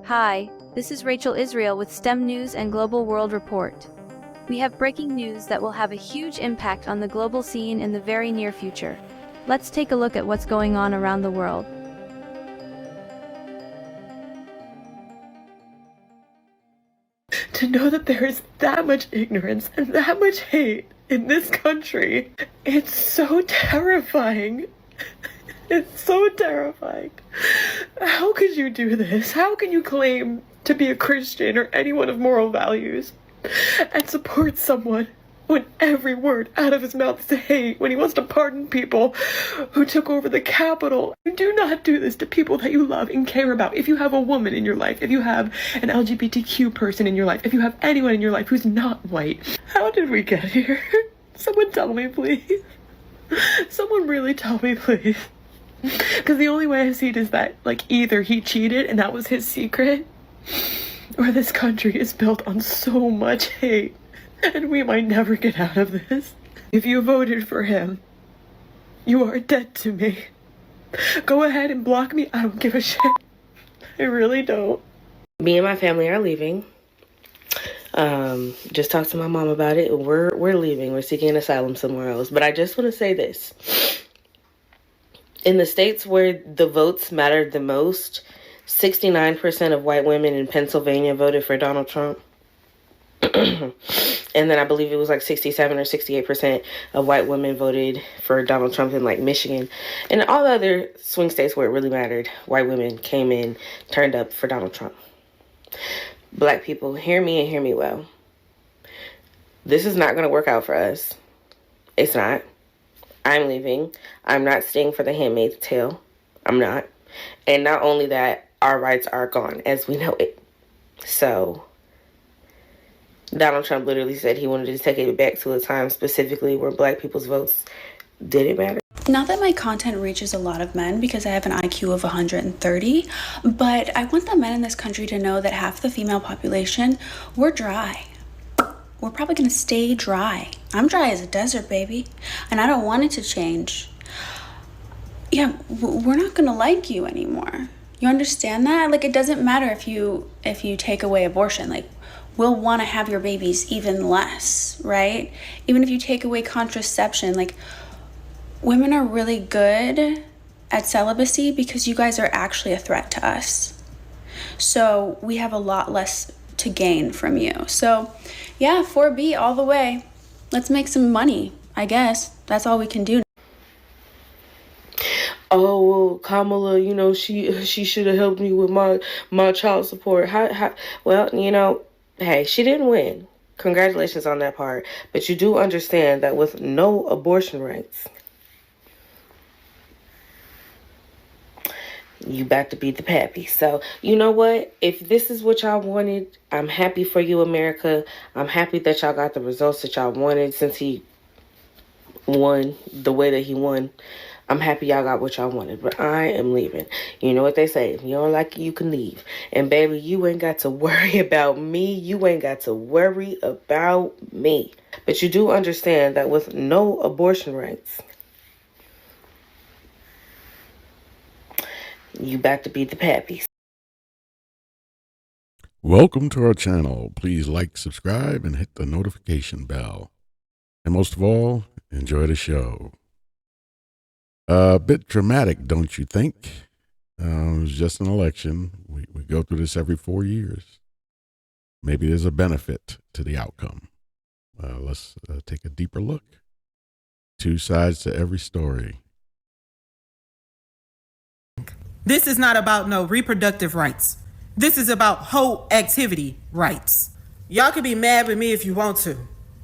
Hi, this is Rachel Israel with STEM News and Global World Report. We have breaking news that will have a huge impact on the global scene in the very near future. Let's take a look at what's going on around the world. To know that there is that much ignorance and that much hate in this country, it's so terrifying. It's so terrifying. How could you do this? How can you claim to be a Christian or anyone of moral values and support someone when every word out of his mouth is hate, when he wants to pardon people who took over the Capitol? You do not do this to people that you love and care about. If you have a woman in your life, if you have an LGBTQ person in your life, if you have anyone in your life who's not white, how did we get here? Someone tell me, please. Someone really tell me, please. Because the only way I see it is that, either he cheated and that was his secret, or this country is built on so much hate, and we might never get out of this. If you voted for him, you are dead to me. Go ahead and block me. I don't give a shit. I really don't. Me and my family are leaving. Just talked to my mom about it. We're leaving. We're seeking an asylum somewhere else. But I just want to say this. In the states where the votes mattered the most, 69% of white women in Pennsylvania voted for Donald Trump. And then I believe it was 67 or 68% of white women voted for Donald Trump in Michigan. And all the other swing states where it really mattered, white women came in, turned up for Donald Trump. Black people, hear me and hear me well. This is not going to work out for us. It's not. I'm leaving. I'm not staying for the Handmaid's Tale. I'm not. And not only that, our rights are gone as we know it. So Donald Trump literally said he wanted to take it back to a time specifically where black people's votes didn't matter. Not that my content reaches a lot of men because I have an IQ of 130, but I want the men in this country to know that half the female population, we're dry. We're probably going to stay dry. I'm dry as a desert, baby, and I don't want it to change. Yeah, we're not going to like you anymore. You understand that? It doesn't matter if you take away abortion. We'll want to have your babies even less, right? Even if you take away contraception, women are really good at celibacy because you guys are actually a threat to us. So we have a lot less to gain from you. So yeah, 4B all the way. Let's make some money, I guess. That's all we can do. Oh, well, Kamala, she should have helped me with my child support. Well, hey, she didn't win. Congratulations on that part. But you do understand that with no abortion rights, you about to be the pappy. So, you know what? If this is what y'all wanted, I'm happy for you, America. I'm happy that y'all got the results that y'all wanted since he won the way that he won. I'm happy y'all got what y'all wanted, but I am leaving. You know what they say, if you don't like it, you can leave. And baby, you ain't got to worry about me. You ain't got to worry about me. But you do understand that with no abortion rights, you about to be the pappy. Welcome to our channel. Please like, subscribe, and hit the notification bell. And most of all, enjoy the show. A bit dramatic, don't you think? It was just an election. We go through this every 4 years. Maybe there's a benefit to the outcome. Let's take a deeper look. Two sides to every story. This is not about no reproductive rights. This is about whole activity rights. Y'all can be mad with me if you want to,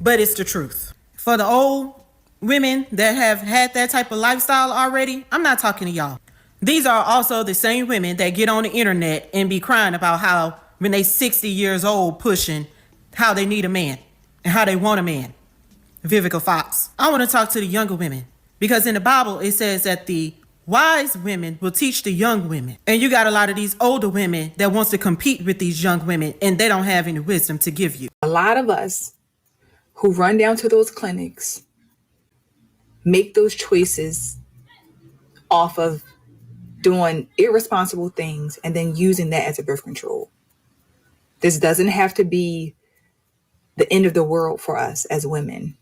but it's the truth. For the old women that have had that type of lifestyle already, I'm not talking to y'all. These are also the same women that get on the internet and be crying about how when they 60 years old pushing how they need a man and how they want a man. Vivica Fox. I want to talk to the younger women because in the Bible it says that the wise women will teach the young women. And you got a lot of these older women that wants to compete with these young women and they don't have any wisdom to give you. A lot of us who run down to those clinics make those choices off of doing irresponsible things and then using that as a birth control. This doesn't have to be the end of the world for us as women.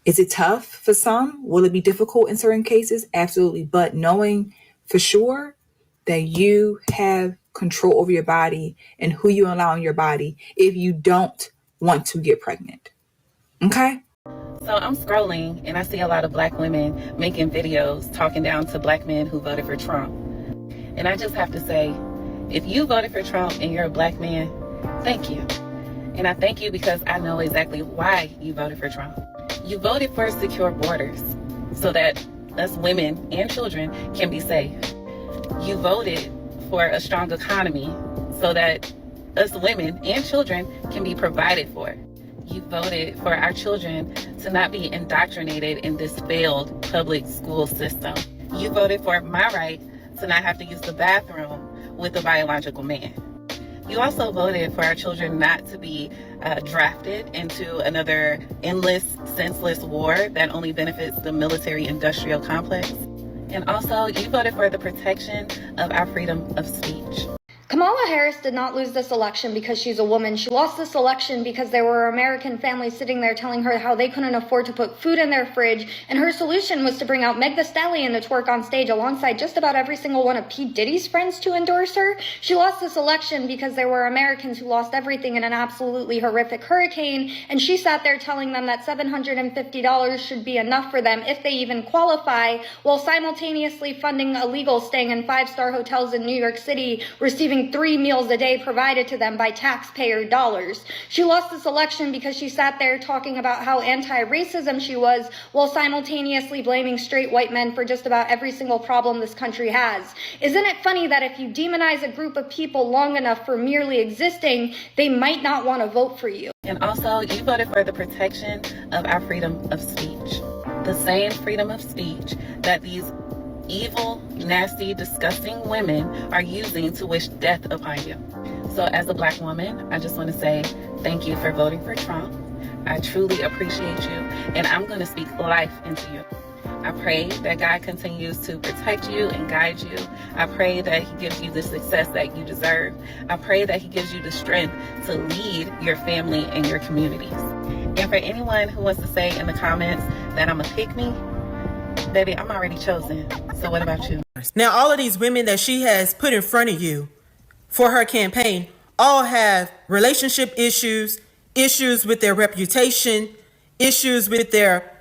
Is it tough for some? Will it be difficult in certain cases? Absolutely. But knowing for sure that you have control over your body and who you allow in your body if you don't want to get pregnant. Okay? So I'm scrolling and I see a lot of Black women making videos talking down to Black men who voted for Trump. And I just have to say, if you voted for Trump and you're a Black man, thank you. And I thank you because I know exactly why you voted for Trump. You voted for secure borders so that us women and children can be safe. You voted for a strong economy so that us women and children can be provided for. You voted for our children to not be indoctrinated in this failed public school system. You voted for my right to not have to use the bathroom with a biological man. You also voted for our children not to be drafted into another endless, senseless war that only benefits the military-industrial complex. And also, you voted for the protection of our freedom of speech. Kamala Harris did not lose this election because she's a woman. She lost this election because there were American families sitting there telling her how they couldn't afford to put food in their fridge, and her solution was to bring out Meg Thee Stallion to twerk on stage alongside just about every single one of P. Diddy's friends to endorse her. She lost this election because there were Americans who lost everything in an absolutely horrific hurricane, and she sat there telling them that $750 should be enough for them if they even qualify, while simultaneously funding illegals staying in five-star hotels in New York City, receiving 3 meals a day provided to them by taxpayer dollars. She lost this election because she sat there talking about how anti-racism she was, while simultaneously blaming straight white men for just about every single problem this country has. Isn't it funny that if you demonize a group of people long enough for merely existing, they might not want to vote for you? And also, you voted for the protection of our freedom of speech. The same freedom of speech that these evil, nasty, disgusting women are using to wish death upon you. So as a Black woman, I just want to say thank you for voting for Trump. I truly appreciate you, and I'm going to speak life into you. I pray that God continues to protect you and guide you. I pray that He gives you the success that you deserve. I pray that He gives you the strength to lead your family and your communities. And for anyone who wants to say in the comments that I'm a pick-me, baby, I'm already chosen. So what about you? Now, all of these women that she has put in front of you for her campaign all have relationship issues, issues with their reputation, issues with their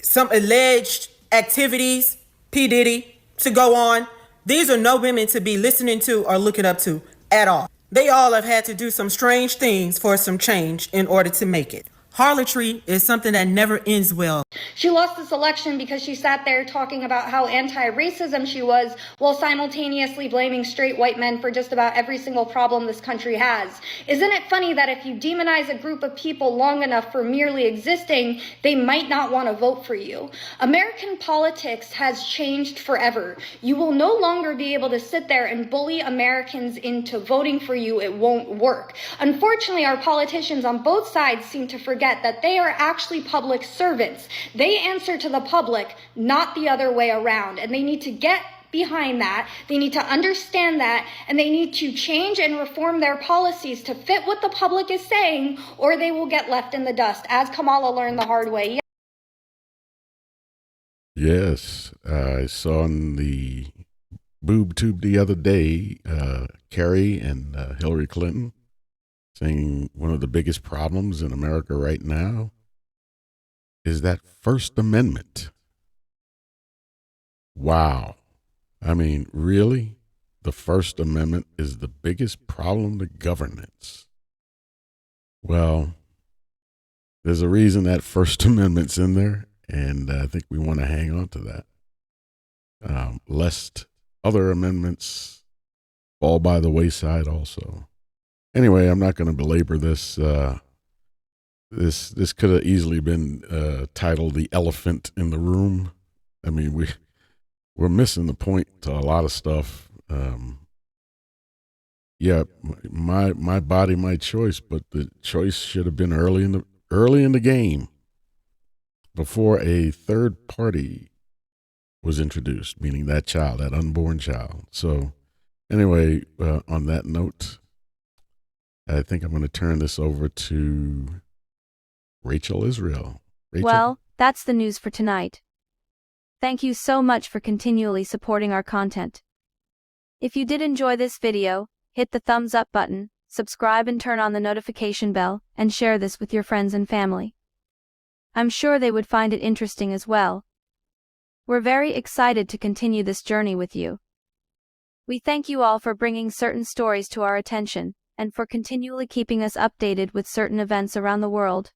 some alleged activities, P. Diddy, to go on. These are no women to be listening to or looking up to at all. They all have had to do some strange things for some change in order to make it. Harlotry is something that never ends well. She lost this election because she sat there talking about how anti-racism she was, while simultaneously blaming straight white men for just about every single problem this country has. Isn't it funny that if you demonize a group of people long enough for merely existing, they might not want to vote for you? American politics has changed forever. You will no longer be able to sit there and bully Americans into voting for you. It won't work. Unfortunately, our politicians on both sides seem to forget that they are actually public servants. They answer to the public, not the other way around. And they need to get behind that. They need to understand that, and they need to change and reform their policies to fit what the public is saying, or they will get left in the dust, as Kamala learned the hard way. Yes, I saw on the boob tube the other day, Kerry and Hillary Clinton saying one of the biggest problems in America right now is that First Amendment. Wow. I mean, really? The First Amendment is the biggest problem to governance. Well, there's a reason that First Amendment's in there, and I think we want to hang on to that, lest other amendments fall by the wayside also. Anyway, I'm not going to belabor this. This could have easily been titled "The Elephant in the Room." I mean, we're missing the point to a lot of stuff. Yeah, my body, my choice, but the choice should have been early in the game, before a third party was introduced, meaning that child, that unborn child. So anyway, on that note, I think I'm going to turn this over to Rachel Israel. Rachel? Well, that's the news for tonight. Thank you so much for continually supporting our content. If you did enjoy this video, hit the thumbs up button, subscribe and turn on the notification bell, and share this with your friends and family. I'm sure they would find it interesting as well. We're very excited to continue this journey with you. We thank you all for bringing certain stories to our attention, and for continually keeping us updated with certain events around the world.